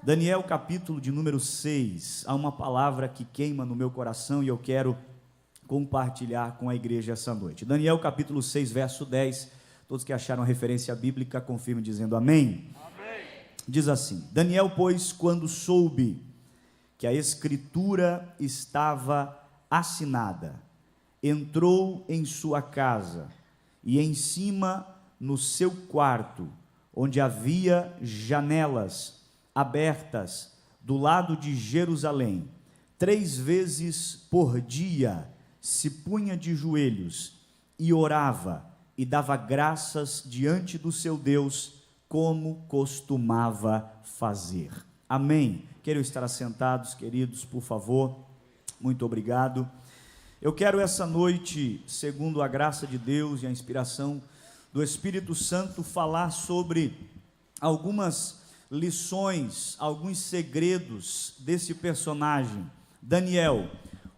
Daniel capítulo de número 6, há uma palavra que queima no meu coração e eu quero compartilhar com a igreja essa noite. Daniel capítulo 6, verso 10, todos que acharam a referência bíblica, confirmem dizendo amém. Amém. Diz assim: Daniel, pois, quando soube que a escritura estava assinada, entrou em sua casa e em cima no seu quarto, onde havia janelas abertas do lado de Jerusalém, 3 vezes por dia se punha de joelhos e orava e dava graças diante do seu Deus, como costumava fazer. Amém. Queiram estar assentados, queridos, por favor. Muito obrigado. Eu quero essa noite, segundo a graça de Deus e a inspiração do Espírito Santo, falar sobre algumas lições, alguns segredos desse personagem, Daniel,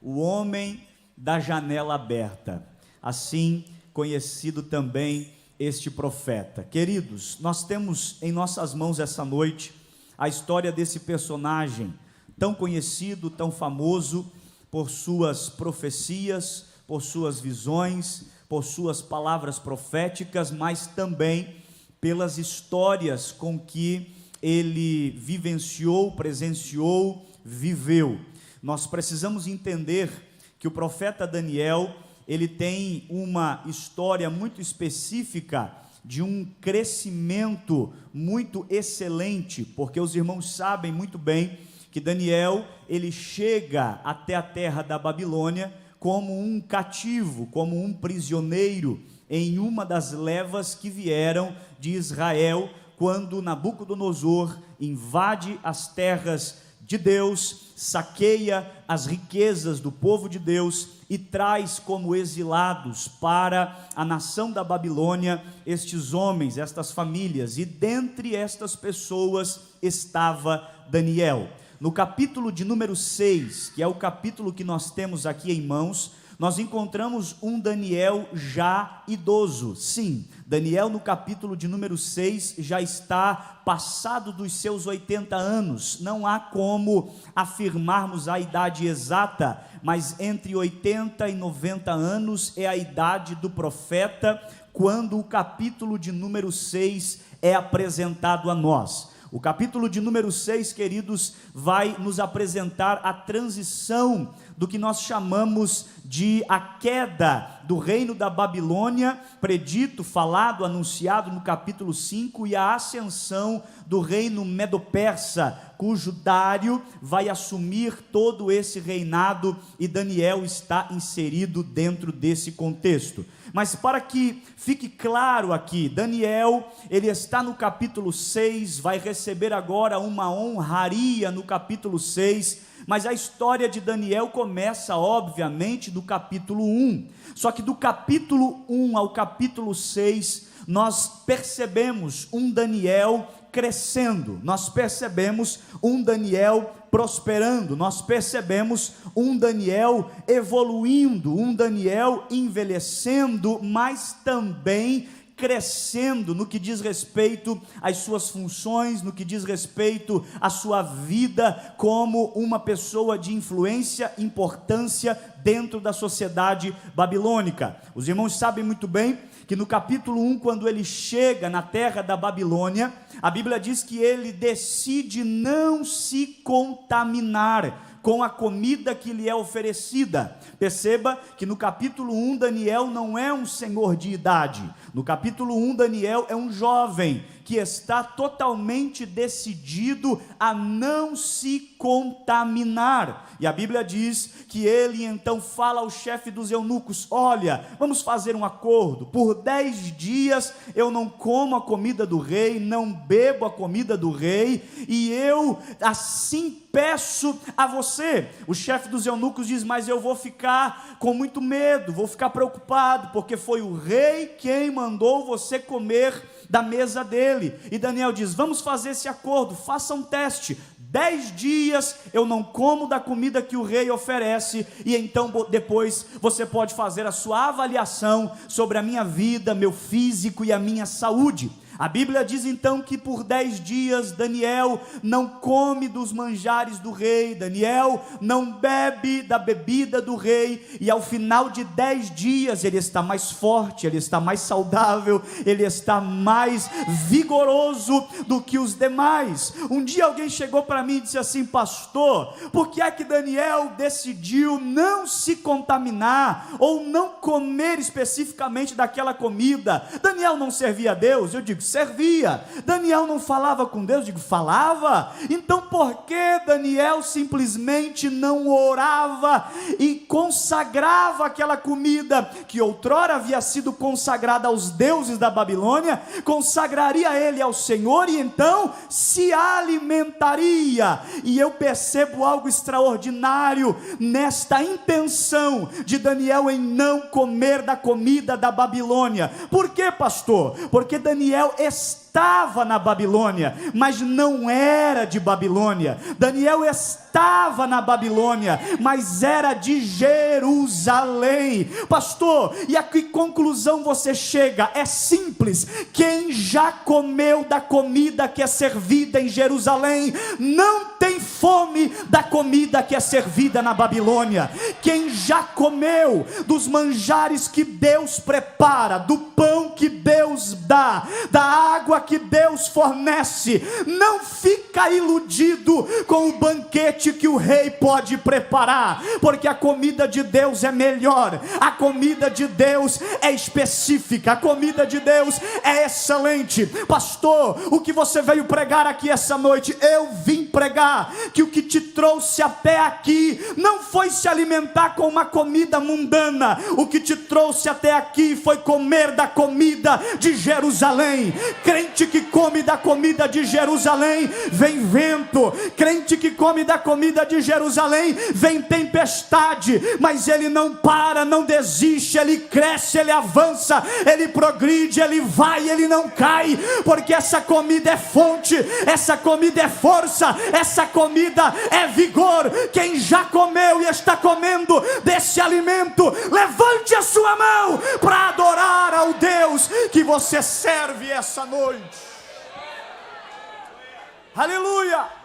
o homem da janela aberta, assim conhecido também este profeta. Queridos, nós temos em nossas mãos essa noite a história desse personagem tão conhecido, tão famoso por suas profecias, por suas visões, por suas palavras proféticas, mas também pelas histórias com que ele vivenciou, presenciou, viveu. Nós precisamos entender que o profeta Daniel, ele tem uma história muito específica de um crescimento muito excelente, porque os irmãos sabem muito bem que Daniel, ele chega até a terra da Babilônia como um cativo, como um prisioneiro em uma das levas que vieram de Israel, quando Nabucodonosor invade as terras de Deus, saqueia as riquezas do povo de Deus e traz como exilados para a nação da Babilônia estes homens, estas famílias, e dentre estas pessoas estava Daniel. No capítulo de número 6, que é o capítulo que nós temos aqui em mãos, nós encontramos um Daniel já idoso. Sim, Daniel no capítulo de número 6 já está passado dos seus 80 anos, não há como afirmarmos a idade exata, mas entre 80 e 90 anos é a idade do profeta, quando o capítulo de número 6 é apresentado a nós. O capítulo de número 6, queridos, vai nos apresentar a transição do que nós chamamos de a queda do reino da Babilônia, predito, falado, anunciado no capítulo 5, e a ascensão do reino medo-persa, cujo Dário vai assumir todo esse reinado, e Daniel está inserido dentro desse contexto. Mas para que fique claro aqui, Daniel, ele está no capítulo 6, vai receber agora uma honraria no capítulo 6, mas a história de Daniel começa, obviamente, do capítulo 1, só que do capítulo 1 ao capítulo 6, nós percebemos um Daniel crescendo, nós percebemos um Daniel prosperando, nós percebemos um Daniel evoluindo, um Daniel envelhecendo, mas também crescendo no que diz respeito às suas funções, no que diz respeito à sua vida como uma pessoa de influência, importância dentro da sociedade babilônica. Os irmãos sabem muito bem que no capítulo 1, quando ele chega na terra da Babilônia, a Bíblia diz que ele decide não se contaminar com a comida que lhe é oferecida. Perceba que no capítulo 1, Daniel não é um senhor de idade. No capítulo 1, Daniel é um jovem que está totalmente decidido a não se contaminar. E a Bíblia diz que ele então fala ao chefe dos eunucos: olha, vamos fazer um acordo, por 10 dias eu não como a comida do rei, não bebo a comida do rei, e eu assim peço a você. O chefe dos eunucos diz: mas eu vou ficar com muito medo, vou ficar preocupado, porque foi o rei quem mandou você comer da mesa dele. E Daniel diz: vamos fazer esse acordo, faça um teste, 10 dias eu não como da comida que o rei oferece, e então depois você pode fazer a sua avaliação sobre a minha vida, meu físico e a minha saúde. A Bíblia diz então que por 10 dias Daniel não come dos manjares do rei, Daniel não bebe da bebida do rei, e ao final de 10 dias ele está mais forte, ele está mais saudável, ele está mais vigoroso do que os demais. Um dia alguém chegou para mim e disse assim: pastor, por que é que Daniel decidiu não se contaminar, ou não comer especificamente daquela comida? Daniel não servia a Deus? Eu digo, servia. Daniel não falava com Deus? Eu digo, falava. Então por que Daniel simplesmente não orava e consagrava aquela comida que outrora havia sido consagrada aos deuses da Babilônia, consagraria ele ao Senhor e então se alimentaria? E eu percebo algo extraordinário nesta intenção de Daniel em não comer da comida da Babilônia. Por quê, pastor? Porque Daniel estava na Babilônia, mas não era de Babilônia. Daniel estava na Babilônia, mas era de Jerusalém. Pastor, e a que conclusão você chega? É simples: quem já comeu da comida que é servida em Jerusalém, não tem fome da comida que é servida na Babilônia. Quem já comeu dos manjares que Deus prepara, do pão que Deus dá, da água que Deus fornece, não fica iludido com o banquete que o rei pode preparar, porque a comida de Deus é melhor, a comida de Deus é específica, a comida de Deus é excelente. Pastor, o que você veio pregar aqui essa noite? Eu vim pregar que o que te trouxe até aqui não foi se alimentar com uma comida mundana, o que te trouxe até aqui foi comer da comida de Jerusalém. Crente que come da comida de Jerusalém, vem vento. Crente que come da comida de Jerusalém, vem tempestade, mas ele não para, não desiste, ele cresce, ele avança, ele progride, ele vai, ele não cai, porque essa comida é fonte, essa comida é força, essa comida é vigor. Quem já comeu e está comendo desse alimento, levante a sua mão para adorar ao Deus que você serve essa noite. Aleluia!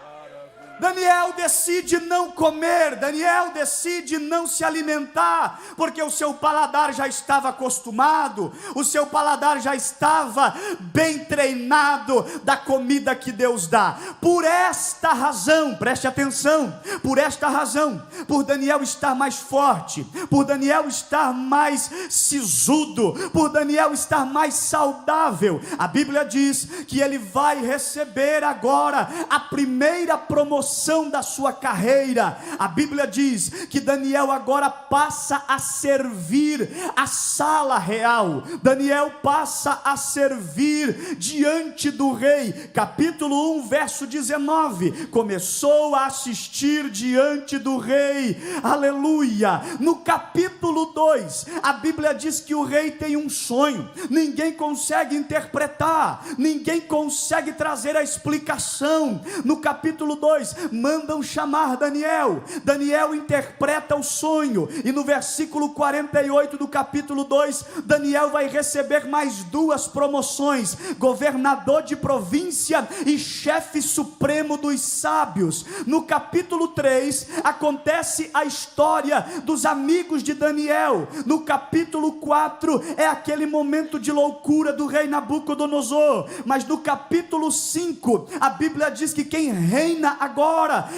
Daniel decide não comer, Daniel decide não se alimentar, porque o seu paladar já estava acostumado, o seu paladar já estava bem treinado da comida que Deus dá. Por esta razão, preste atenção, por esta razão, por Daniel estar mais forte, por Daniel estar mais sisudo, por Daniel estar mais saudável, a Bíblia diz que ele vai receber agora a primeira promoção da sua carreira. A Bíblia diz que Daniel agora passa a servir a sala real. Daniel passa a servir diante do rei. Capítulo 1, verso 19. Começou a assistir diante do rei. Aleluia. No capítulo 2, a Bíblia diz que o rei tem um sonho. Ninguém consegue interpretar, ninguém consegue trazer a explicação. No capítulo 2, mandam chamar Daniel. Daniel interpreta o sonho, e no versículo 48 do capítulo 2, Daniel vai receber mais 2 promoções: governador de província e chefe supremo dos sábios. No capítulo 3, acontece a história dos amigos de Daniel. No capítulo 4, é aquele momento de loucura do rei Nabucodonosor. Mas no capítulo 5, a Bíblia diz que quem reina agora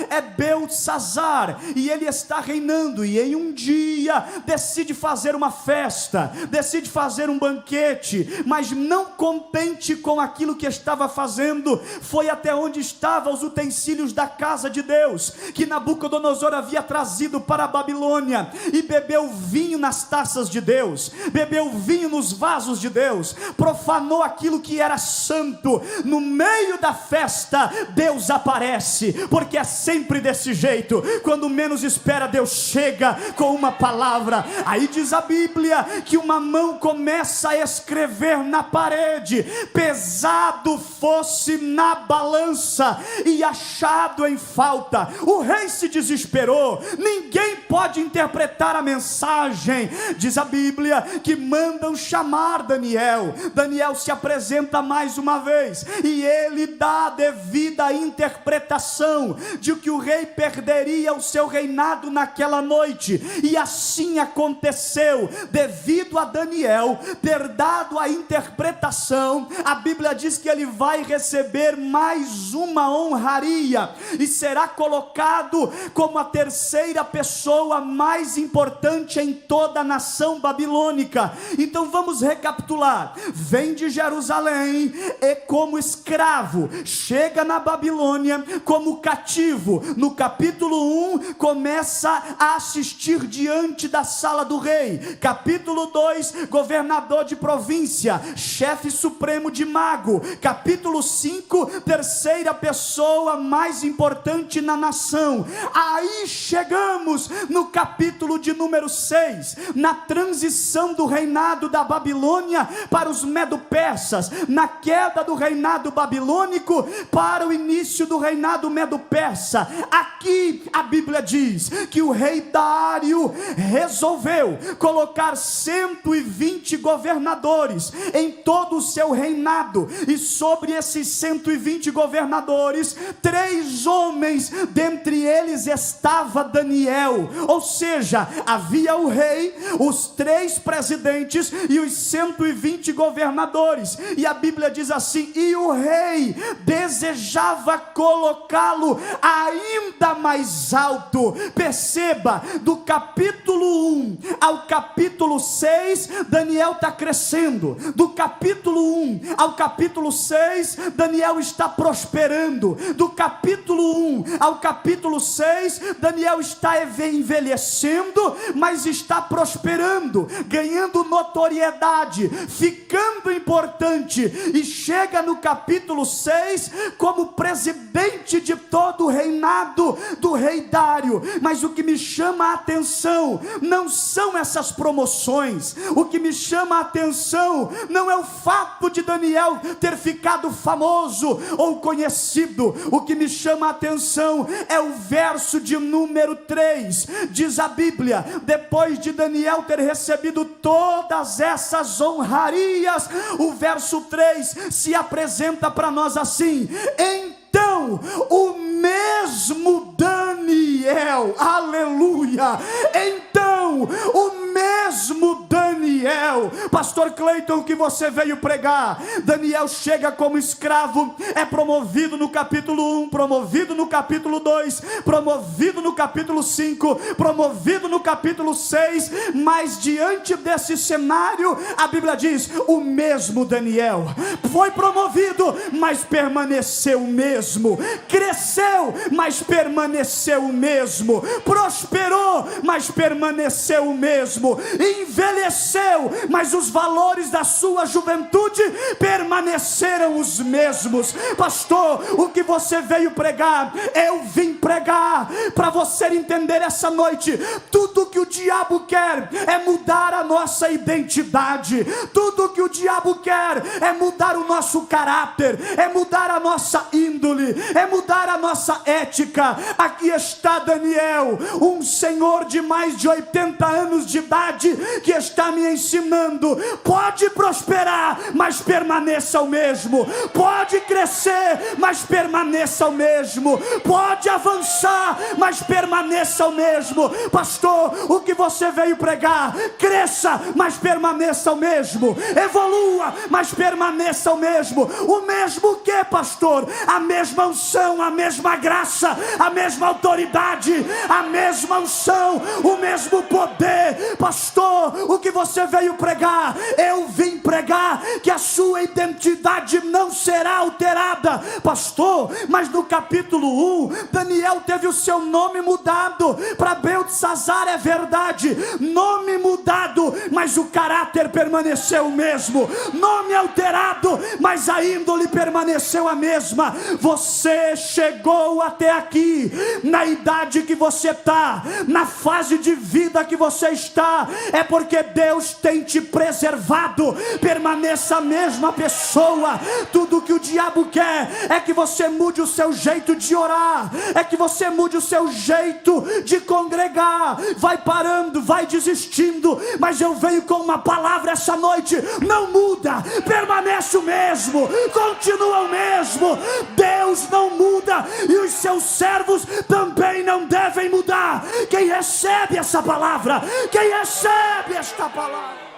é Beltsazar, e ele está reinando, e em um dia decide fazer uma festa, decide fazer um banquete, mas não contente com aquilo que estava fazendo, foi até onde estavam os utensílios da casa de Deus, que Nabucodonosor havia trazido para a Babilônia, e bebeu vinho nas taças de Deus, bebeu vinho nos vasos de Deus, profanou aquilo que era santo. No meio da festa, Deus aparece, porque porque é sempre desse jeito. Quando menos espera, Deus chega com uma palavra. Aí diz a Bíblia que uma mão começa a escrever na parede: pesado fosse na balança e achado em falta. O rei se desesperou, ninguém pode interpretar a mensagem. Diz a Bíblia que mandam chamar Daniel. Daniel se apresenta mais uma vez e ele dá a devida interpretação de que o rei perderia o seu reinado naquela noite, e assim aconteceu. Devido a Daniel ter dado a interpretação, a Bíblia diz que ele vai receber mais uma honraria e será colocado como a terceira pessoa mais importante em toda a nação babilônica. Então vamos recapitular: vem de Jerusalém e como escravo, chega na Babilônia como cativo. No capítulo 1 começa a assistir diante da sala do rei. Capítulo 2, governador de província, chefe supremo de mago. Capítulo 5, terceira pessoa mais importante na nação. Aí chegamos no capítulo de número 6, na transição do reinado da Babilônia para os medo-persas, na queda do reinado babilônico para o início do reinado medo-persa. Aqui a Bíblia diz que o rei Dário resolveu colocar 120 governadores em todo o seu reinado, e sobre esses 120 governadores, 3 homens, dentre eles estava Daniel. Ou seja, havia o rei, os 3 presidentes e os 120 governadores. E a Bíblia diz assim: e o rei desejava colocá-lo ainda mais alto. Perceba, do capítulo 1 ao capítulo 6, Daniel está crescendo. Do capítulo 1 ao capítulo 6, Daniel está prosperando. Do capítulo 1 ao capítulo 6, Daniel está envelhecendo, mas está prosperando, ganhando notoriedade, ficando importante, e chega no capítulo 6 como presidente de todo o reinado do rei Dário. Mas o que me chama a atenção não são essas promoções. O que me chama a atenção não é o fato de Daniel ter ficado famoso ou conhecido. O que me chama a atenção é o verso de número 3. Diz a Bíblia: depois de Daniel ter recebido todas essas honrarias, o verso 3 se apresenta para nós assim: então o mesmo Daniel, aleluia, então o mesmo Daniel, pastor Cleiton, que você veio pregar, Daniel chega como escravo, é promovido no capítulo 1, promovido no capítulo 2, promovido no capítulo 5, promovido no capítulo 6, mas diante desse cenário, a Bíblia diz: o mesmo Daniel foi promovido, mas permaneceu o mesmo, cresceu, mas permaneceu o mesmo, prosperou, mas permaneceu o mesmo, envelheceu, mas os valores da sua juventude permaneceram os mesmos. Pastor, o que você veio pregar, eu vim pregar para você entender essa noite: tudo que o diabo quer é mudar a nossa identidade, tudo que o diabo quer é mudar o nosso caráter, é mudar a nossa índole, é mudar a nossa ética. Aqui está Daniel, um senhor de mais de 80 anos de idade, que está me ensinando: pode prosperar, mas permaneça o mesmo, pode crescer, mas permaneça o mesmo, pode avançar, mas permaneça o mesmo. Pastor, o que você veio pregar: cresça, mas permaneça o mesmo, evolua, mas permaneça o mesmo. O mesmo que, pastor? A mesma unção, a mesma graça, a mesma autoridade, a mesma unção, o mesmo poder. Pastor, o que você veio pregar? pregar, eu vim pregar que a sua identidade não será alterada. Pastor, mas no capítulo 1, Daniel teve o seu nome mudado para Beltesazar, é verdade, nome mudado, mas o caráter permaneceu o mesmo, nome alterado, mas a índole permaneceu a mesma. Você chegou até aqui, na idade que você está, na fase de vida que você está, é porque Deus tem te preservado. Permaneça a mesma pessoa. Tudo que o diabo quer é que você mude o seu jeito de orar, é que você mude o seu jeito de congregar. Vai parando, vai desistindo, mas eu venho com uma palavra essa noite: não muda, permanece o mesmo, continua o mesmo. Deus não muda e os seus servos também não devem mudar. Quem recebe essa palavra, quem recebe esta palavra,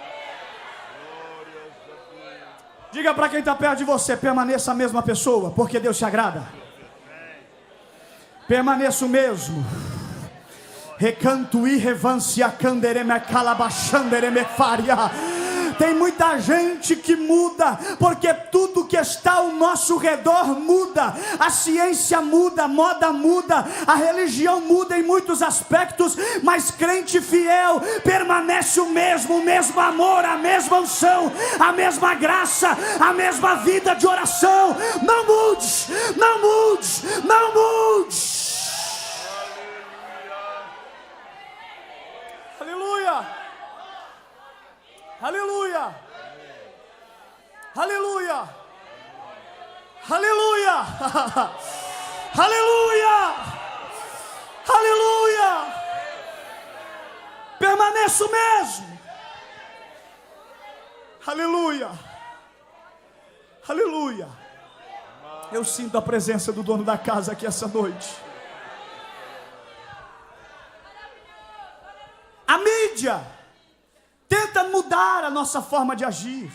diga para quem está perto de você: permaneça a mesma pessoa, porque Deus te agrada. Permaneça o mesmo. Recanto e revancia candereme calabachandereme faria. Tem muita gente que muda, porque tudo que está ao nosso redor muda. A ciência muda, a moda muda, a religião muda em muitos aspectos, mas crente fiel permanece o mesmo amor, a mesma unção, a mesma graça, a mesma vida de oração. Não mude, não mude, não mude. Aleluia. Aleluia, aleluia, aleluia, aleluia, aleluia. Permaneça o mesmo. Aleluia, aleluia. Eu sinto a presença do dono da casa aqui essa noite. A mídia tenta mudar a nossa forma de agir.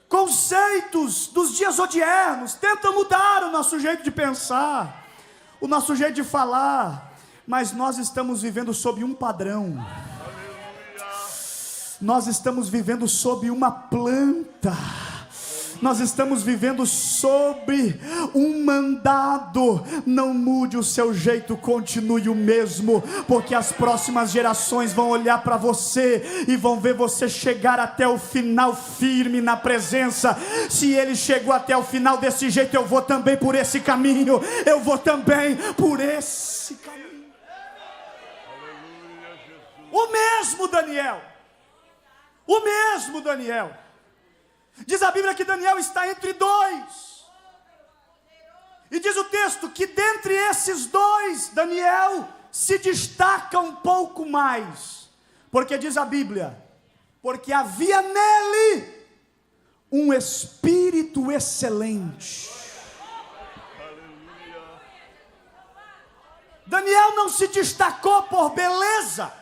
Conceitos dos dias odiernos tentam mudar o nosso jeito de pensar, o nosso jeito de falar, mas nós estamos vivendo sob um padrão. Nós estamos vivendo sob uma planta. Nós estamos vivendo sobre um mandado. Não mude o seu jeito, continue o mesmo, porque as próximas gerações vão olhar para você e vão ver você chegar até o final firme na presença. Se ele chegou até o final desse jeito, eu vou também por esse caminho, eu vou também por esse caminho. O mesmo Daniel, o mesmo Daniel. Diz a Bíblia que Daniel está entre dois. E diz o texto que dentre esses dois, Daniel se destaca um pouco mais. Porque diz a Bíblia, porque havia nele um espírito excelente. Daniel não se destacou por beleza.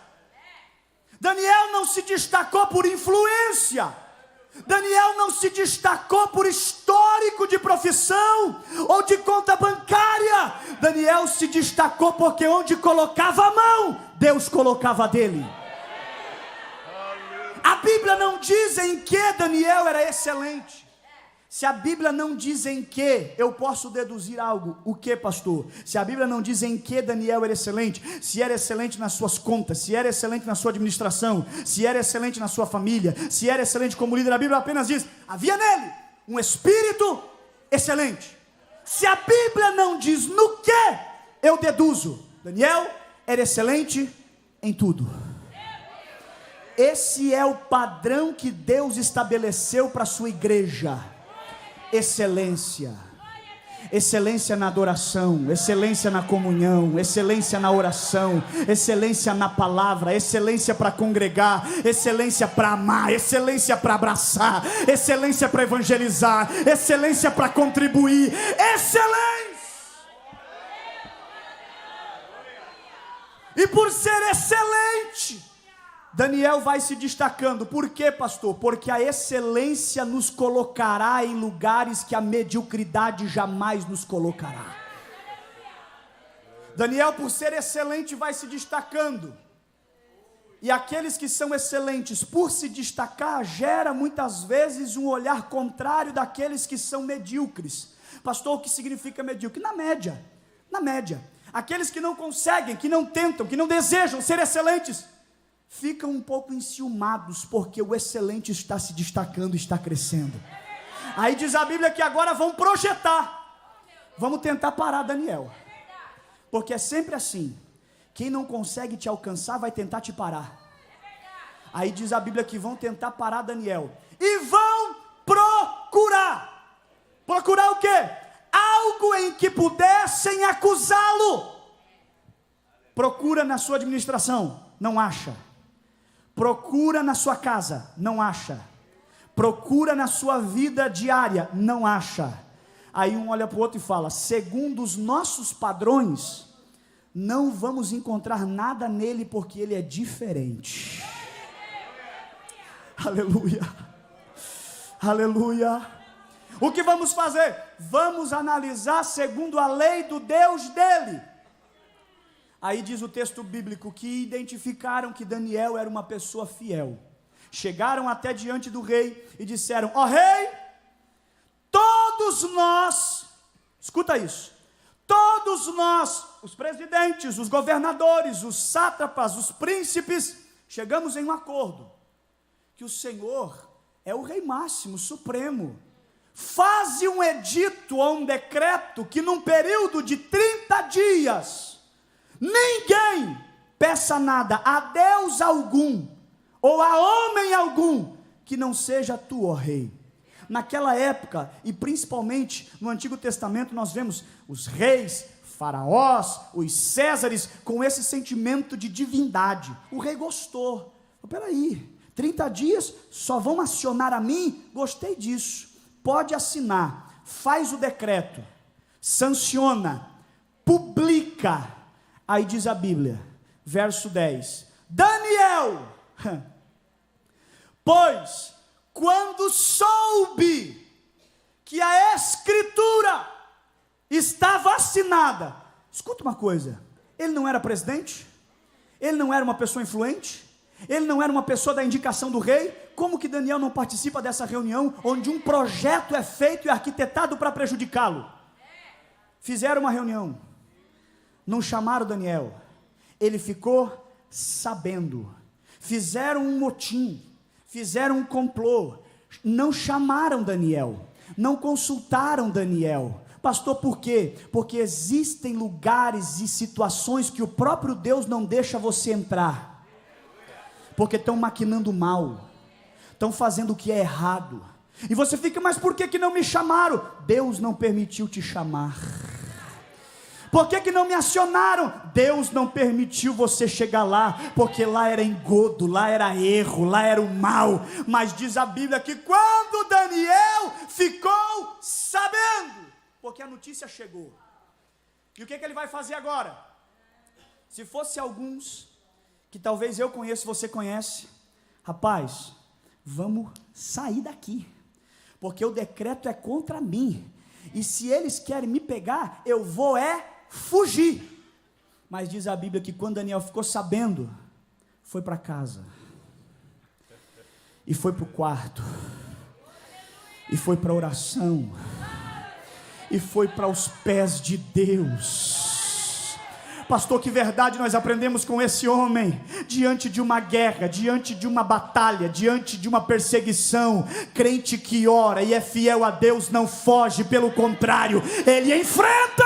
Daniel não se destacou por influência. Daniel não se destacou por histórico de profissão ou de conta bancária. Daniel se destacou porque onde colocava a mão, Deus colocava a dele. A Bíblia não diz em que Daniel era excelente. Se a Bíblia não diz em que, eu posso deduzir algo. O que, pastor? Se a Bíblia não diz em que Daniel era excelente, se era excelente nas suas contas, se era excelente na sua administração, se era excelente na sua família, se era excelente como líder, a Bíblia apenas diz, havia nele um espírito excelente. Se a Bíblia não diz no que, eu deduzo, Daniel era excelente em tudo. Esse é o padrão que Deus estabeleceu para a sua igreja. Excelência, excelência na adoração, excelência na comunhão, excelência na oração, excelência na palavra, excelência para congregar, excelência para amar, excelência para abraçar, excelência para evangelizar, excelência para contribuir, excelência. E por ser excelente, Daniel vai se destacando. Por quê, pastor? Porque a excelência nos colocará em lugares que a mediocridade jamais nos colocará. Daniel, por ser excelente, vai se destacando. E aqueles que são excelentes, por se destacar, gera muitas vezes um olhar contrário daqueles que são medíocres. Pastor, o que significa medíocre? Na média. Aqueles que não conseguem, que não tentam, que não desejam ser excelentes, ficam um pouco enciumados, porque o excelente está se destacando, está crescendo. Aí diz a Bíblia que agora vão projetar. Vamos tentar parar Daniel. Porque é sempre assim. Quem não consegue te alcançar vai tentar te parar. Aí diz a Bíblia que vão tentar parar Daniel. E vão procurar. Procurar o quê? Algo em que pudessem acusá-lo. Procura na sua administração, não acha. Procura na sua casa, não acha. Procura na sua vida diária, não acha. Aí um olha para o outro e fala: segundo os nossos padrões, não vamos encontrar nada nele, porque ele é diferente. Aleluia, aleluia. O que vamos fazer? Vamos analisar segundo a lei do Deus dele. Aí diz o texto bíblico que identificaram que Daniel era uma pessoa fiel. Chegaram até diante do rei e disseram: ó rei, todos nós, escuta isso, todos nós, os presidentes, os governadores, os sátrapas, os príncipes, chegamos em um acordo, que o Senhor é o rei máximo, supremo. Faze um edito ou um decreto que num período de 30 dias, ninguém peça nada a Deus algum, ou a homem algum, que não seja tu, ó rei. Naquela época, e principalmente no Antigo Testamento, nós vemos os reis, faraós, os césares, com esse sentimento de divindade. O rei gostou. Peraí, 30 dias, só vão acionar a mim? Gostei disso. Pode assinar, faz o decreto, sanciona, publica. Aí diz a Bíblia, verso 10, Daniel, pois quando soube que a escritura estava assinada, escuta uma coisa, ele não era presidente, ele não era uma pessoa influente, ele não era uma pessoa da indicação do rei. Como que Daniel não participa dessa reunião, onde um projeto é feito e arquitetado para prejudicá-lo? Fizeram uma reunião, não chamaram Daniel, ele ficou sabendo, fizeram um motim, fizeram um complô, não chamaram Daniel, não consultaram Daniel. Pastor, por quê? Porque existem lugares e situações que o próprio Deus não deixa você entrar, porque estão maquinando mal, estão fazendo o que é errado, e você fica: mas por que não me chamaram? Deus não permitiu te chamar. Por que não me acionaram? Deus não permitiu você chegar lá, porque lá era engodo, lá era erro, lá era o mal. Mas diz a Bíblia que quando Daniel ficou sabendo, porque a notícia chegou, e o que ele vai fazer agora? Se fosse alguns, que talvez eu conheço, você conhece, rapaz, vamos sair daqui, porque o decreto é contra mim, e se eles querem me pegar, eu vou fugir. Mas diz a Bíblia que quando Daniel ficou sabendo, foi para casa, e foi para o quarto, e foi para a oração, e foi para os pés de Deus. Pastor, que verdade nós aprendemos com esse homem, diante de uma guerra, diante de uma batalha, diante de uma perseguição. Crente que ora e é fiel a Deus não foge, pelo contrário, ele enfrenta.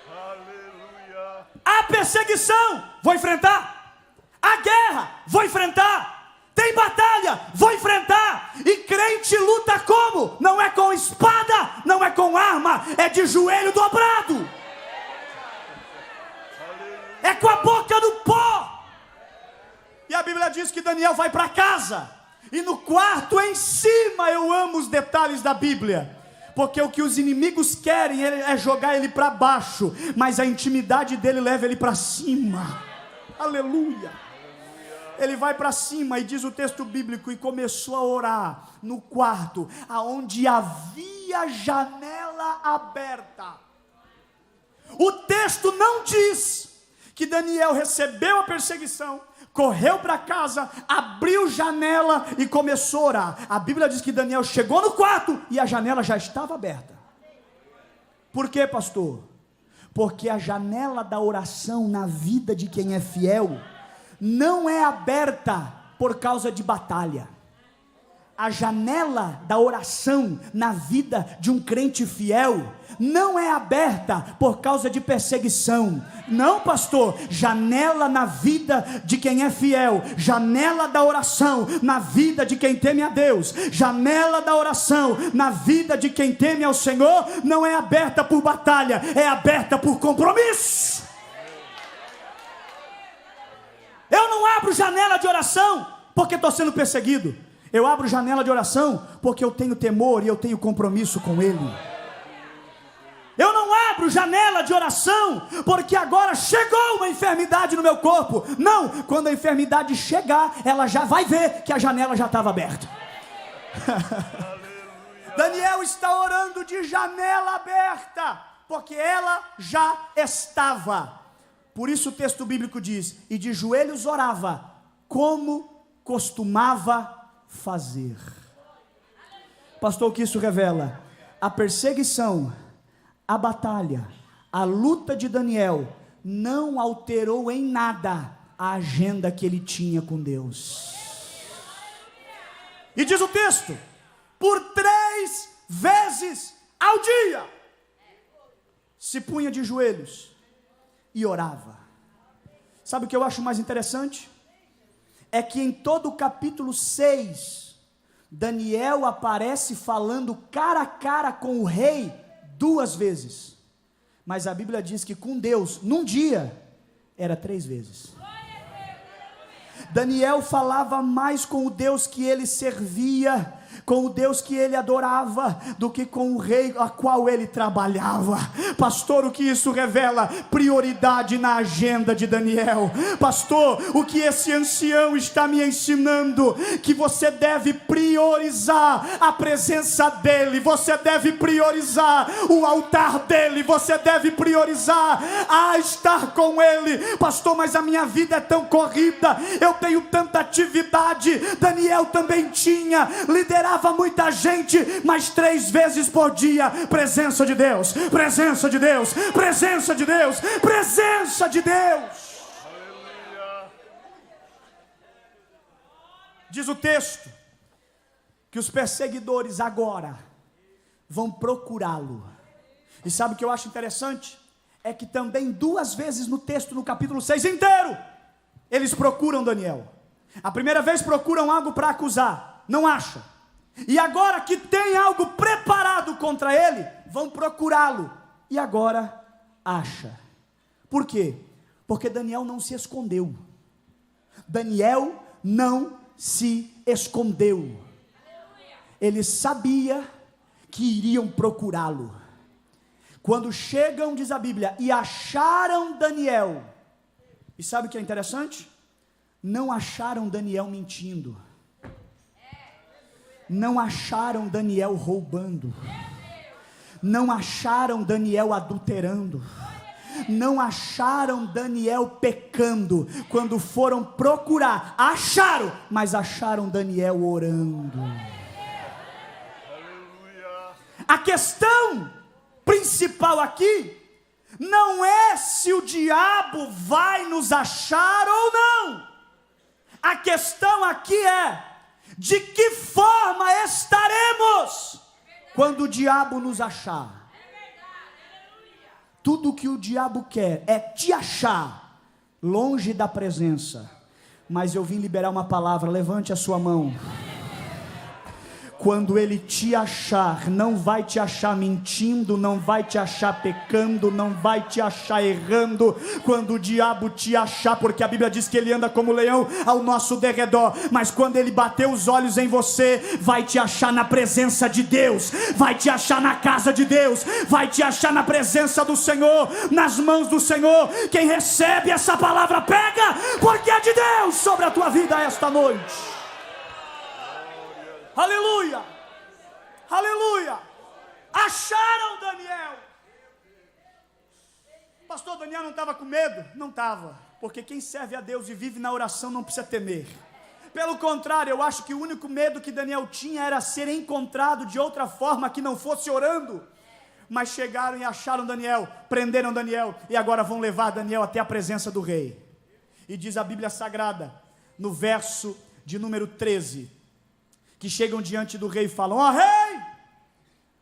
Aleluia. A perseguição, vou enfrentar. A guerra, vou enfrentar. Tem batalha, vou enfrentar. E crente luta como? Não é com espada, não é com arma, é de joelho dobrado, é com a boca do pó. E a Bíblia diz que Daniel vai para casa, e no quarto em cima, eu amo os detalhes da Bíblia, porque o que os inimigos querem é jogar ele para baixo, mas a intimidade dele leva ele para cima. Aleluia. Ele vai para cima, e diz o texto bíblico, e começou a orar no quarto, aonde havia janela aberta. O texto não diz que Daniel recebeu a perseguição, correu para casa, abriu janela e começou a orar. A Bíblia diz que Daniel chegou no quarto e a janela já estava aberta. Por quê, pastor? Porque a janela da oração na vida de quem é fiel não é aberta por causa de batalha. A janela da oração na vida de um crente fiel não é aberta por causa de perseguição. Não, pastor, janela na vida de quem é fiel, janela da oração na vida de quem teme a Deus, janela da oração na vida de quem teme ao Senhor, não é aberta por batalha, é aberta por compromisso. Eu não abro janela de oração porque estou sendo perseguido. Eu abro janela de oração porque eu tenho temor e eu tenho compromisso com Ele. Eu não abro janela de oração porque agora chegou uma enfermidade no meu corpo. Não, quando a enfermidade chegar, ela já vai ver que a janela já estava aberta. Daniel está orando de janela aberta, porque ela já estava. Por isso o texto bíblico diz: e de joelhos orava, como costumava fazer. Pastor, o que isso revela? A perseguição, a batalha, a luta de Daniel não alterou em nada a agenda que ele tinha com Deus. E diz o texto: por 3 vezes ao dia se punha de joelhos e orava. Sabe o que eu acho mais interessante? É que em todo o capítulo 6, Daniel aparece falando cara a cara com o rei 2 vezes. Mas a Bíblia diz que com Deus, num dia, era 3 vezes. Daniel falava mais com o Deus que ele servia, com o Deus que ele adorava, do que com o rei a qual ele trabalhava. Pastor, o que isso revela? Prioridade na agenda de Daniel. Pastor, o que esse ancião está me ensinando? Que você deve priorizar a presença dele, você deve priorizar o altar dele, você deve priorizar a estar com ele. Pastor, mas a minha vida é tão corrida, eu tenho tanta atividade. Daniel também tinha, liderava muita gente, mas 3 vezes por dia, presença de Deus, presença de Deus, presença de Deus, presença de Deus. Aleluia. Diz o texto que os perseguidores agora vão procurá-lo. E sabe o que eu acho interessante? É que também 2 vezes no texto, no capítulo 6 inteiro, eles procuram Daniel. A primeira vez procuram algo para acusar, não acham. E agora que tem algo preparado contra ele, vão procurá-lo. E agora acha. Por quê? Porque Daniel não se escondeu. Daniel não se escondeu. Ele sabia que iriam procurá-lo. Quando chegam, diz a Bíblia, e acharam Daniel. E sabe o que é interessante? Não acharam Daniel mentindo. Não acharam Daniel roubando. Não acharam Daniel adulterando. Não acharam Daniel pecando. Quando foram procurar, acharam, mas acharam Daniel orando. A questão principal aqui não é se o diabo vai nos achar ou não. A questão aqui é: de que forma estaremos quando o diabo nos achar? Tudo que o diabo quer é te achar longe da presença. Mas eu vim liberar uma palavra, levante a sua mão. Quando ele te achar, não vai te achar mentindo, não vai te achar pecando, não vai te achar errando. Quando o diabo te achar, porque a Bíblia diz que ele anda como leão ao nosso derredor, mas quando ele bater os olhos em você, vai te achar na presença de Deus, vai te achar na casa de Deus, vai te achar na presença do Senhor, nas mãos do Senhor. Quem recebe essa palavra pega, porque é de Deus sobre a tua vida esta noite. Aleluia, aleluia. Acharam Daniel. pastor, Daniel não estava com medo? Não estava, porque quem serve a Deus e vive na oração não precisa temer. Pelo contrário, eu acho que o único medo que Daniel tinha era ser encontrado de outra forma que não fosse orando. Mas chegaram e acharam Daniel, prenderam Daniel, e agora vão levar Daniel até a presença do rei. E diz a Bíblia Sagrada, no verso de número 13, que chegam diante do rei e falam: ó rei,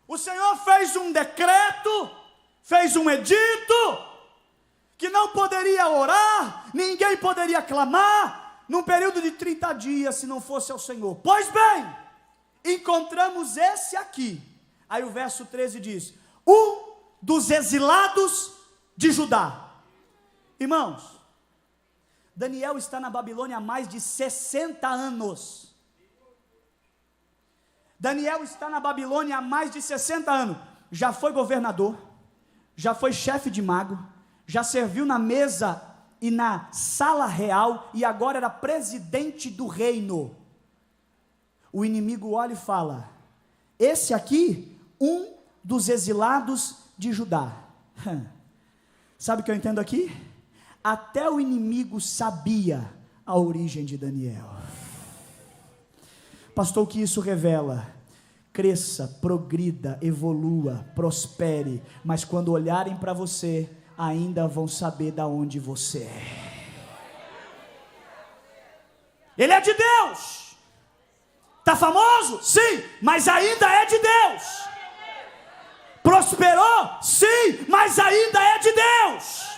o Senhor fez um decreto, fez um edito, que não poderia orar, ninguém poderia clamar, num período de 30 dias, se não fosse ao Senhor. Pois bem, encontramos esse aqui. Aí o verso 13 diz: um dos exilados de Judá. Irmãos, Daniel está na Babilônia há mais de 60 anos. Daniel está na Babilônia há mais de 60 anos. Já foi governador, já foi chefe de mago, já serviu na mesa e na sala real, e agora era presidente do reino. O inimigo olha e fala: esse aqui, um dos exilados de Judá. Sabe o que eu entendo aqui? Até o inimigo sabia a origem de Daniel. Pastor, o que isso revela? Cresça, progrida, evolua, prospere, mas quando olharem para você, ainda vão saber de onde você é. Ele é de Deus. Está famoso? Sim, mas ainda é de Deus. Prosperou? Sim, mas ainda é de Deus.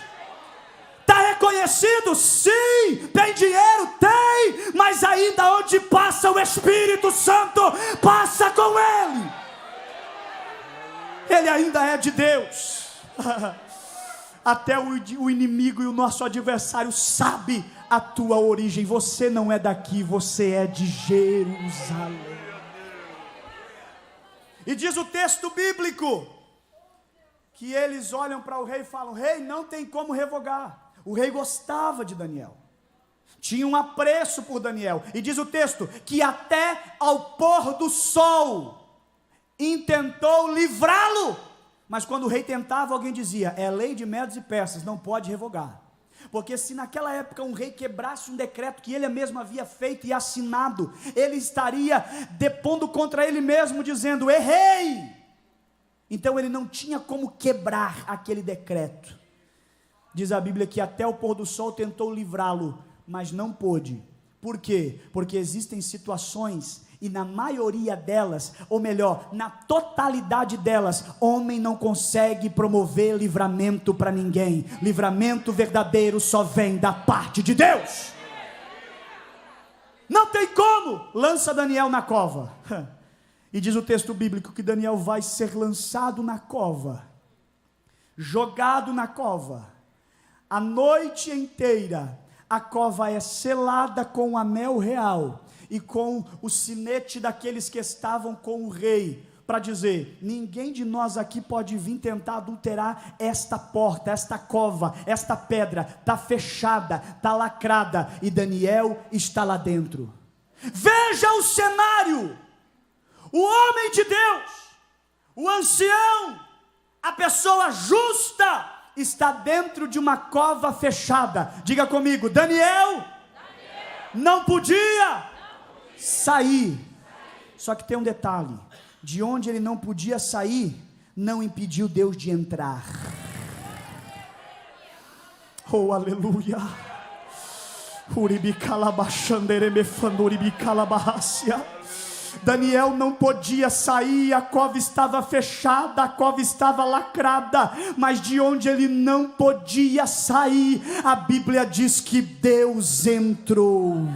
Está reconhecido? Sim. Tem dinheiro? Tem, mas ainda onde passa o Espírito Santo, passa com Ele. Ele ainda é de Deus. Até o inimigo e o nosso adversário sabe a tua origem. Você não é daqui, você é de Jerusalém. E diz o texto bíblico que eles olham para o rei e falam: rei, não tem como revogar. O rei gostava de Daniel, tinha um apreço por Daniel. E diz o texto que até ao pôr do sol intentou livrá-lo. Mas quando o rei tentava, alguém dizia: é lei de Medos e Persas, não pode revogar. Porque se naquela época um rei quebrasse um decreto que ele mesmo havia feito e assinado, ele estaria depondo contra ele mesmo, dizendo: errei. Então ele não tinha como quebrar aquele decreto. Diz a Bíblia que até o pôr do sol tentou livrá-lo, mas não pôde. Por quê? Porque existem situações, e na maioria delas, ou melhor, na totalidade delas, homem não consegue promover livramento para ninguém. Livramento verdadeiro só vem da parte de Deus. Não tem como. Lança Daniel na cova. E diz o texto bíblico que Daniel vai ser lançado na cova, jogado na cova. A noite inteira a cova é selada com o anel real e com o sinete daqueles que estavam com o rei, para dizer: ninguém de nós aqui pode vir tentar adulterar esta porta, esta cova, esta pedra, está fechada, está lacrada, e Daniel está lá dentro. Veja o cenário: o homem de Deus, o ancião, a pessoa justa, está dentro de uma cova fechada. Diga comigo: Daniel não podia sair. Só que tem um detalhe: de onde ele não podia sair, não impediu Deus de entrar. Oh, aleluia. Daniel não podia sair, a cova estava fechada, a cova estava lacrada, mas de onde ele não podia sair, a Bíblia diz que Deus entrou.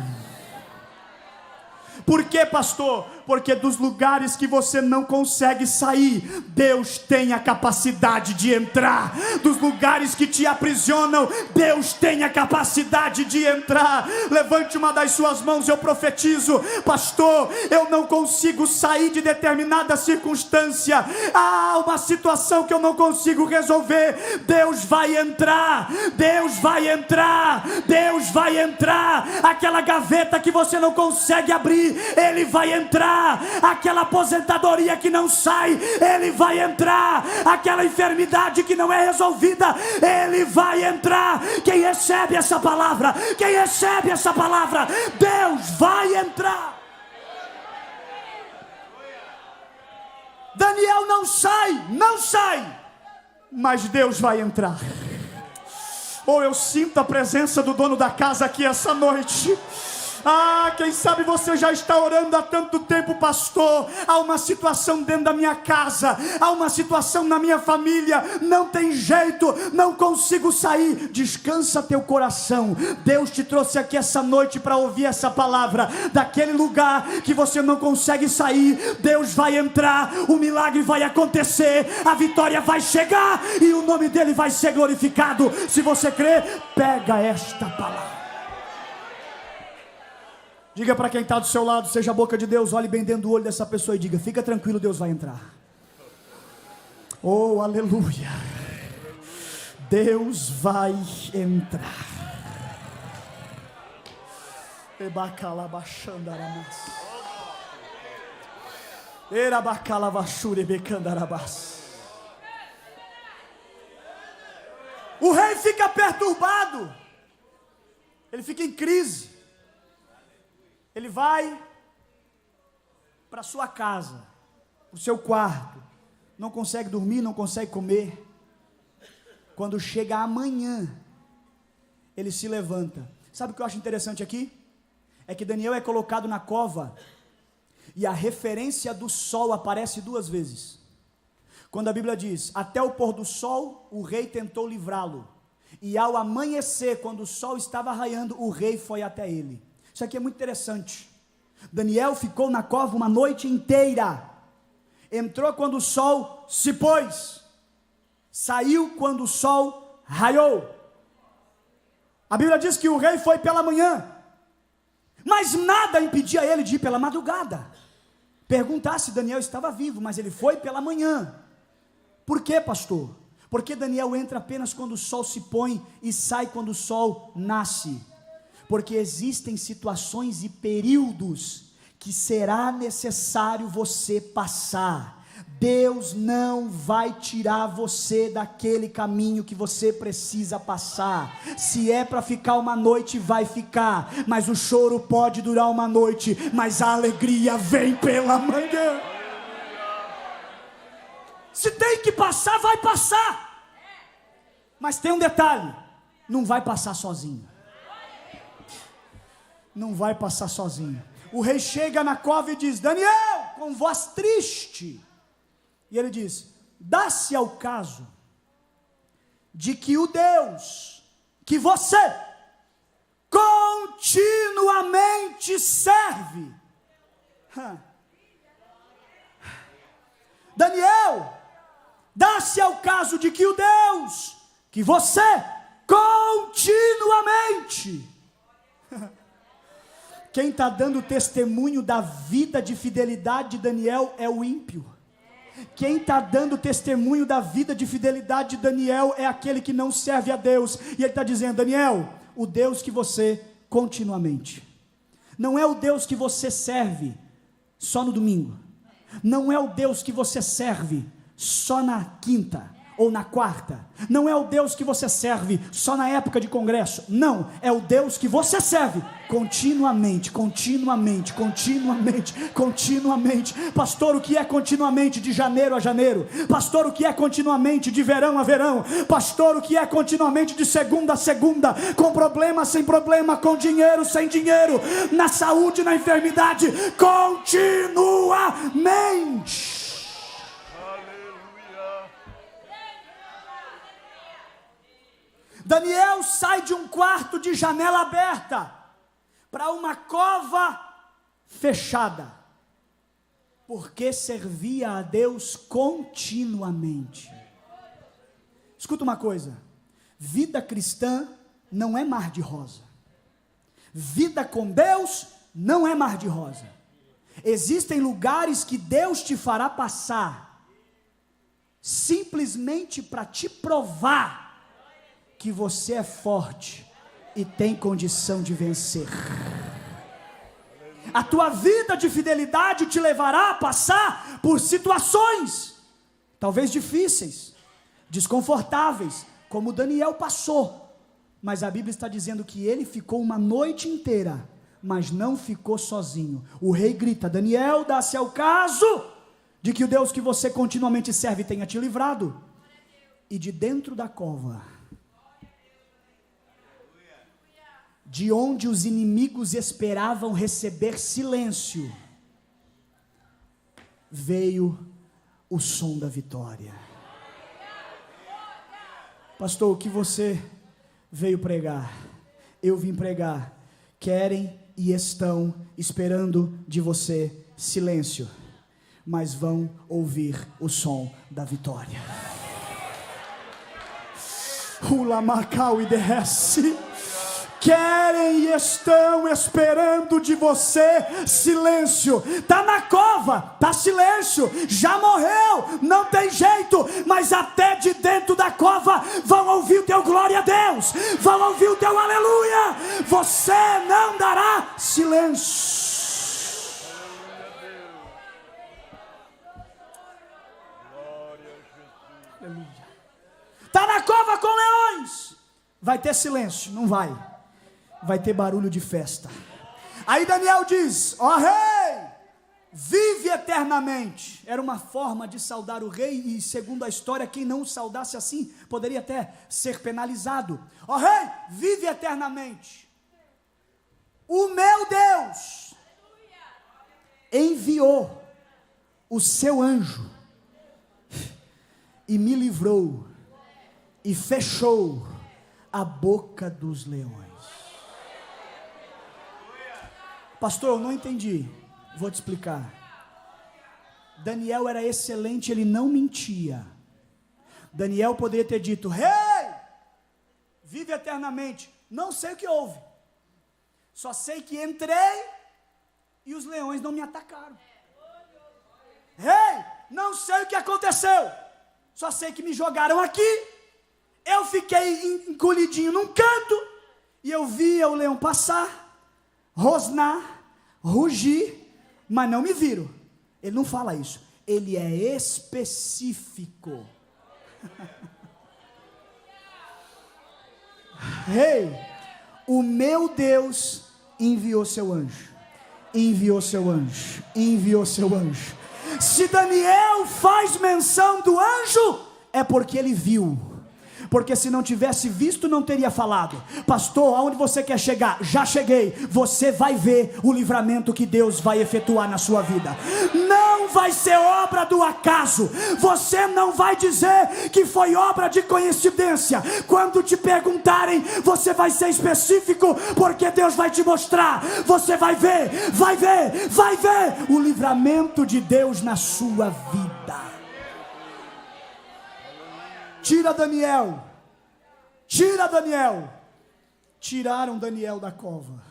Por quê, pastor? Porque dos lugares que você não consegue sair, Deus tem a capacidade de entrar. Dos lugares que te aprisionam, Deus tem a capacidade de entrar. Levante uma das suas mãos, eu profetizo: pastor, eu não consigo sair de determinada circunstância, há uma situação que eu não consigo resolver. Deus vai entrar, Deus vai entrar, Deus vai entrar. Aquela gaveta que você não consegue abrir, Ele vai entrar. entrar. Aquela aposentadoria que não sai, Ele vai entrar. Aquela enfermidade que não é resolvida, Ele vai entrar. Quem recebe essa palavra, quem recebe essa palavra, Deus vai entrar. Daniel não sai, mas Deus vai entrar. Ou eu sinto a presença do dono da casa aqui essa noite. Quem sabe você já está orando há tanto tempo, pastor. Há uma situação dentro da minha casa, há uma situação na minha família, não tem jeito, não consigo sair. Descansa teu coração. Deus te trouxe aqui essa noite para ouvir essa palavra. Daquele lugar que você não consegue sair, Deus vai entrar, o milagre vai acontecer, a vitória vai chegar e o nome dele vai ser glorificado. Se você crê, pega esta palavra. Diga para quem está do seu lado, seja a boca de Deus, olhe bem dentro do olho dessa pessoa e diga: fica tranquilo, Deus vai entrar. Oh, aleluia. Deus vai entrar. O rei fica perturbado, ele fica em crise. Ele vai para sua casa, para o seu quarto, não consegue dormir, não consegue comer. Quando chega amanhã, ele se levanta. Sabe o que eu acho interessante aqui? É que Daniel é colocado na cova e a referência do sol aparece 2 vezes. Quando a Bíblia diz: até o pôr do sol o rei tentou livrá-lo, e ao amanhecer, quando o sol estava raiando, o rei foi até ele. Isso aqui é muito interessante. Daniel ficou na cova uma noite inteira. Entrou quando o sol se pôs, saiu quando o sol raiou. A Bíblia diz que o rei foi pela manhã, mas nada impedia ele de ir pela madrugada. Perguntar se Daniel estava vivo, mas ele foi pela manhã. Por quê, pastor? Porque Daniel entra apenas quando o sol se põe e sai quando o sol nasce. Porque existem situações e períodos que será necessário você passar. Deus não vai tirar você daquele caminho que você precisa passar. Se é para ficar uma noite, vai ficar. Mas o choro pode durar uma noite, mas a alegria vem pela manhã. Se tem que passar, vai passar. Mas tem um detalhe: não vai passar sozinho. Não vai passar sozinho. O rei chega na cova e diz: Daniel, com voz triste. E ele diz: dá-se ao caso de que o Deus que você continuamente serve. Daniel, dá-se ao caso de que o Deus que você continuamente Quem está dando testemunho da vida de fidelidade de Daniel é o ímpio. Quem está dando testemunho da vida de fidelidade de Daniel é aquele que não serve a Deus. E ele está dizendo: Daniel, o Deus que você continuamente, não é o Deus que você serve só no domingo, não é o Deus que você serve só na quinta ou na quarta, não é o Deus que você serve só na época de congresso, não, é o Deus que você serve continuamente. Pastor, o que é continuamente? De janeiro a janeiro. Pastor, o que é continuamente? De verão a verão. Pastor, o que é continuamente? De segunda a segunda, com problema, sem problema, com dinheiro, sem dinheiro, na saúde, na enfermidade, continuamente. Daniel sai de um quarto de janela aberta para uma cova fechada, porque servia a Deus continuamente. Escuta uma coisa: vida cristã não é mar de rosa. Vida com Deus não é mar de rosa. Existem lugares que Deus te fará passar simplesmente para te provar que você é forte e tem condição de vencer. A tua vida de fidelidade te levará a passar por situações, talvez difíceis, desconfortáveis, como Daniel passou. Mas a Bíblia está dizendo que ele ficou uma noite inteira, mas não ficou sozinho. O rei grita: Daniel, dá-se ao caso de que o Deus que você continuamente serve tenha te livrado. E de dentro da cova, de onde os inimigos esperavam receber silêncio, veio o som da vitória. Pastor, o que você veio pregar? Eu vim pregar. Querem e estão esperando de você silêncio, mas vão ouvir o som da vitória. Ulamacau e desce. Querem e estão esperando de você silêncio. Está na cova, está silêncio, já morreu, não tem jeito, mas até de dentro da cova vão ouvir o teu glória a Deus, vão ouvir o teu aleluia. Você não dará silêncio. Aleluia. Está na cova com leões, vai ter silêncio? Não vai. Vai ter barulho de festa. Aí Daniel diz: ó rei, vive eternamente. Era uma forma de saudar o rei, e segundo a história, quem não o saudasse assim, poderia até ser penalizado. Ó rei, vive eternamente. O meu Deus enviou o seu anjo e me livrou e fechou a boca dos leões. Pastor, eu não entendi. Vou te explicar. Daniel era excelente, ele não mentia. Daniel poderia ter dito: rei, vive eternamente. Não sei o que houve. Só sei que entrei e os leões não me atacaram. Rei, não sei o que aconteceu. Só sei que me jogaram aqui. Eu fiquei encolhidinho num canto e eu via o leão passar, rosnar, rugir, mas não me viram. Ele não fala isso, ele é específico. Rei, o meu Deus enviou seu anjo, enviou seu anjo, enviou seu anjo. Se Daniel faz menção do anjo, é porque ele viu. Porque se não tivesse visto, não teria falado. Pastor, aonde você quer chegar? Já cheguei. Você vai ver o livramento que Deus vai efetuar na sua vida. Não vai ser obra do acaso. Você não vai dizer que foi obra de coincidência. Quando te perguntarem, você vai ser específico, porque Deus vai te mostrar. Você vai ver, vai ver, vai ver o livramento de Deus na sua vida. Tira Daniel, tira Daniel. Tiraram Daniel da cova.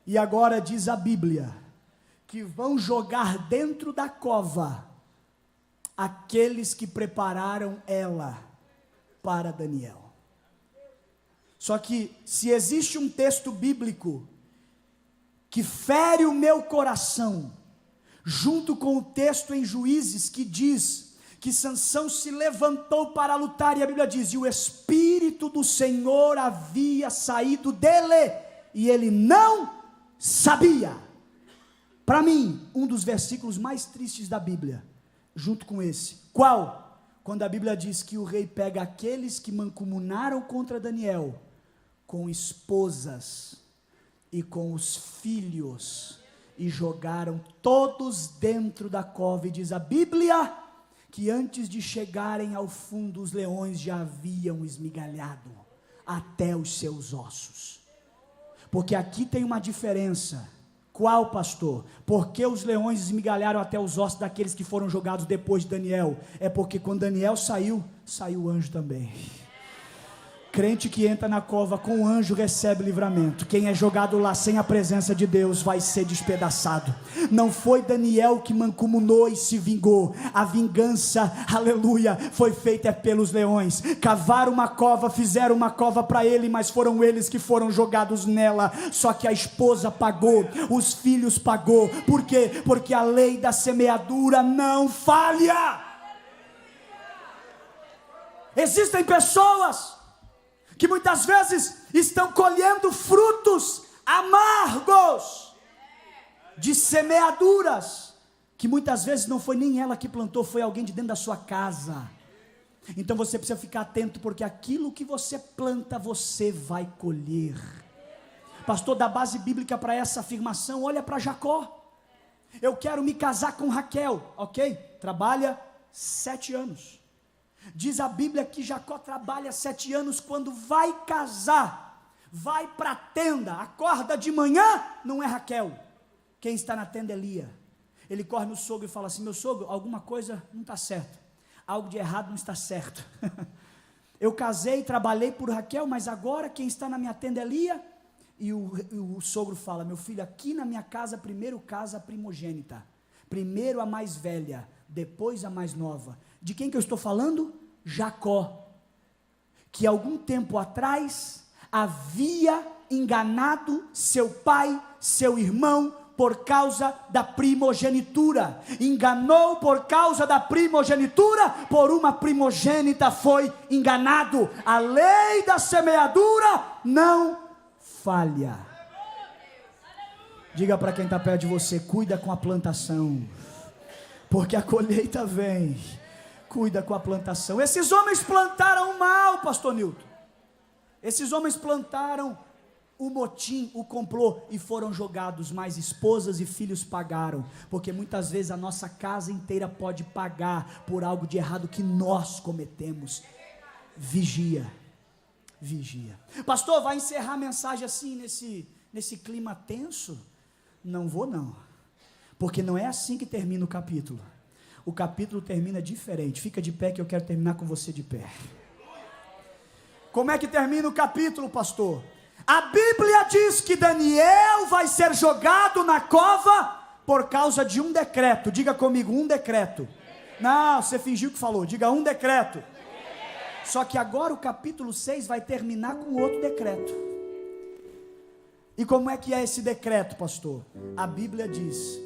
E agora diz a Bíblia que vão jogar dentro da cova aqueles que prepararam ela para Daniel. Só que se existe um texto bíblico que fere o meu coração, junto com o texto em Juízes que diz que Sansão se levantou para lutar, e a Bíblia diz: e o Espírito do Senhor havia saído dele, e ele não sabia. Para mim, um dos versículos mais tristes da Bíblia, junto com esse, qual? Quando a Bíblia diz que o rei pega aqueles que mancomunaram contra Daniel, com esposas e com os filhos, e jogaram todos dentro da cova, e diz a Bíblia que antes de chegarem ao fundo, os leões já haviam esmigalhado até os seus ossos. Porque aqui tem uma diferença. Qual, pastor? Porque os leões esmigalharam até os ossos daqueles que foram jogados depois de Daniel? É porque quando Daniel saiu, saiu o anjo também. Crente que entra na cova com o anjo recebe livramento. Quem é jogado lá sem a presença de Deus vai ser despedaçado. Não foi Daniel que mancomunou e se vingou. A vingança, aleluia, foi feita pelos leões. Cavaram uma cova, fizeram uma cova para ele, mas foram eles que foram jogados nela. Só que a esposa pagou, os filhos pagou. Por quê? Porque a lei da semeadura não falha. Existem pessoas que muitas vezes estão colhendo frutos amargos de semeaduras, que muitas vezes não foi nem ela que plantou, foi alguém de dentro da sua casa. Então você precisa ficar atento, porque aquilo que você planta, você vai colher. Pastor, dá base bíblica para essa afirmação. Olha para Jacó. Eu quero me casar com Raquel, ok? Trabalha 7 anos. Diz a Bíblia que Jacó trabalha 7 anos. Quando vai casar, vai para a tenda, acorda de manhã, não é Raquel, quem está na tenda é Lia. Ele corre no sogro e fala assim: meu sogro, alguma coisa não está certa, algo de errado não está certo. Eu casei, trabalhei por Raquel, mas agora quem está na minha tenda é Lia. E o sogro fala: meu filho, aqui na minha casa, primeiro casa a primogênita, primeiro a mais velha, depois a mais nova. De quem que eu estou falando? Jacó, que algum tempo atrás havia enganado seu pai, seu irmão, por causa da primogenitura. Enganou por causa da primogenitura, por uma primogênita foi enganado. A lei da semeadura não falha. Diga para quem está perto de você: cuida com a plantação, porque a colheita vem. Cuida com a plantação. Esses homens plantaram o mal, pastor Nilton. Esses homens plantaram o motim, o complô, e foram jogados, mas esposas e filhos pagaram, porque muitas vezes a nossa casa inteira pode pagar por algo de errado que nós cometemos. Vigia, vigia. Pastor, vai encerrar a mensagem assim, nesse clima tenso? Não vou não, porque não é assim que termina o capítulo. O capítulo termina diferente. Fica de pé que eu quero terminar com você de pé. Como é que termina o capítulo, pastor? A Bíblia diz que Daniel vai ser jogado na cova por causa de um decreto. Diga comigo, um decreto. Não, você fingiu que falou. Diga um decreto. Só que agora o capítulo 6 vai terminar com outro decreto. E como é que é esse decreto, pastor? A Bíblia diz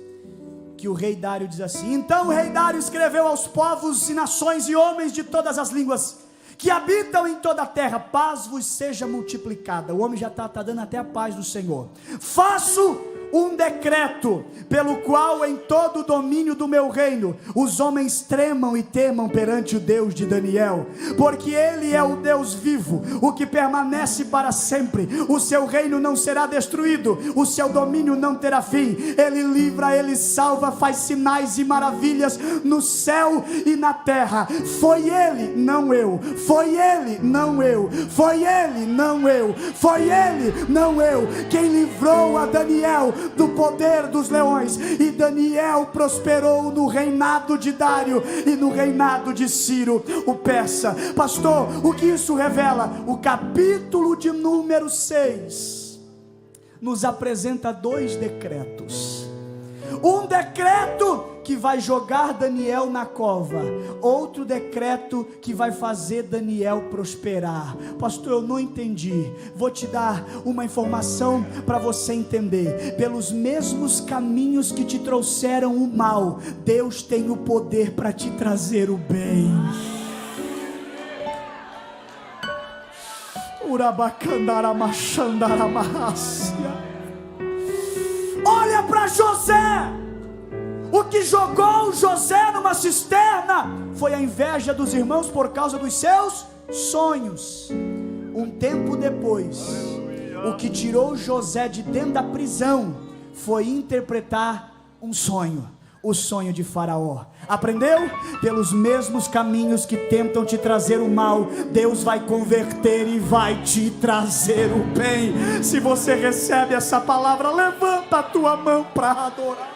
que o rei Dário diz assim: então o rei Dário escreveu aos povos e nações e homens de todas as línguas que habitam em toda a terra: paz vos seja multiplicada. O homem já está dando até a paz do Senhor. Faço um decreto pelo qual em todo o domínio do meu reino os homens tremam e temam perante o Deus de Daniel, porque ele é o Deus vivo, o que permanece para sempre. O seu reino não será destruído, o seu domínio não terá fim. Ele livra, ele salva, faz sinais e maravilhas no céu e na terra. Foi ele, não eu. Foi ele, não eu. Foi ele, não eu. Foi ele, não eu, quem livrou a Daniel do poder dos leões. E Daniel prosperou no reinado de Dário e no reinado de Ciro o persa. Pastor, o que isso revela? O capítulo de número 6 nos apresenta 2 decretos. Um decreto que vai jogar Daniel na cova, outro decreto que vai fazer Daniel prosperar. Pastor, eu não entendi. Vou te dar uma informação para você entender. Pelos mesmos caminhos que te trouxeram o mal, Deus tem o poder para te trazer o bem. Olha para José. O que jogou José numa cisterna foi a inveja dos irmãos por causa dos seus sonhos. Um tempo depois, o que tirou José de dentro da prisão foi interpretar um sonho, o sonho de Faraó. Aprendeu? Pelos mesmos caminhos que tentam te trazer o mal, Deus vai converter e vai te trazer o bem. Se você recebe essa palavra, levanta a tua mão para adorar.